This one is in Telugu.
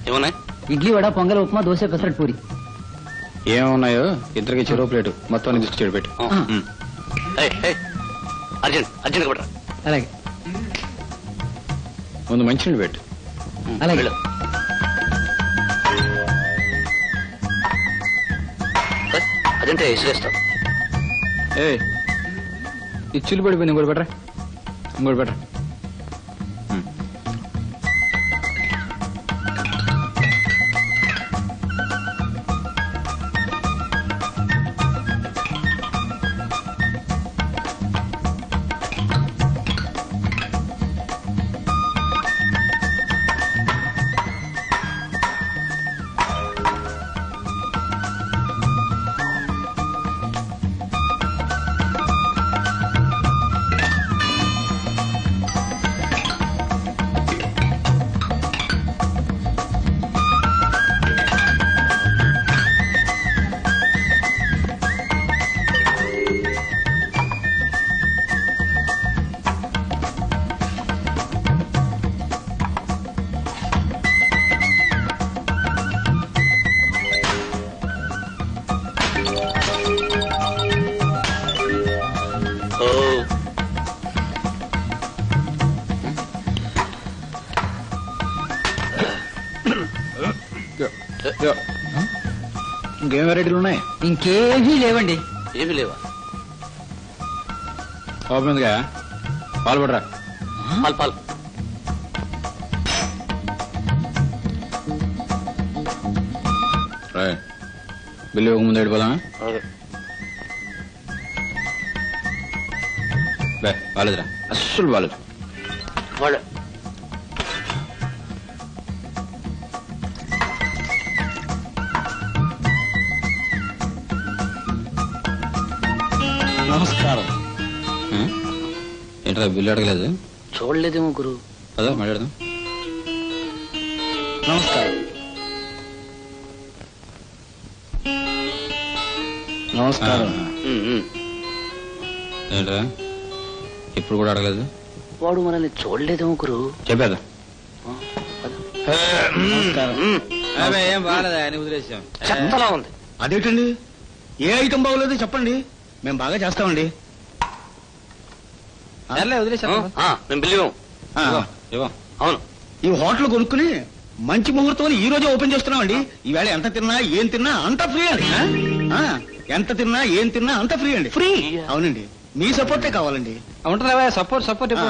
ఏమన్నాయి? ఇడ్లీ వడ పొంగల్ ఉప్మా దోశ పెసరట్ పూరి. ఏమున్నాయో ఇద్దరికి చెరో ప్లేటు మొత్తం తీసుకు పెట్టు. అర్జెంట్ అర్జెంట్ పెట్టరా. అలాగే ముందు మంచినీళ్ళు పెట్టు. అలాగే. అదంటే ఇసురేస్తాం. ఇచ్చులు పడిపోయింది. ఇంకోటి పెట్టరా, ఇంకోటి పెట్టరా. ఇంకేం వెరైటీలు ఉన్నాయి? ఇంకేమీ లేవండి. ఏమి లేవా? ఓపెన్గా పాలు పడరా. పాలు పాలు. బిల్లు ఒక ముందు వెళ్ళిపోదామా? బాలేదురా, అస్సలు బాలేదు. వాళ్ళు నమస్కారం. ఏంట్రా బిల్లు అడగలేదు? చూడలేదేమో గురు. అదా మాట్లాడదాం. నమస్కారం. నమస్కారం. ఏంట్రా ఇప్పుడు కూడా అడగలేదు? వాడు మనల్ని చూడలేదేమో గురు. చెప్పేదా? ఏం బాగాలేదా అని వదిలేసాం. చెత్తలా ఉంది. అదేంటండి, ఏ ఐటమ్ బాగోలేదు చెప్పండి, మేము బాగా చేస్తామండి. వదిలేసాం. మేము బిల్లు ఇవ్వం. అవును. ఈ హోటల్ కొనుక్కుని మంచి ముహూర్తం ఈ రోజే ఓపెన్ చేస్తున్నామండి. ఈవేళ ఎంత తిన్నా ఏం తిన్నా అంతా ఫ్రీ అండి. ఎంత తిన్నా ఏం తిన్నా అంతా ఫ్రీ అండి. ఫ్రీ. అవునండి, మీ సపోర్టే కావాలండి. ఉంటుందా సపోర్ట్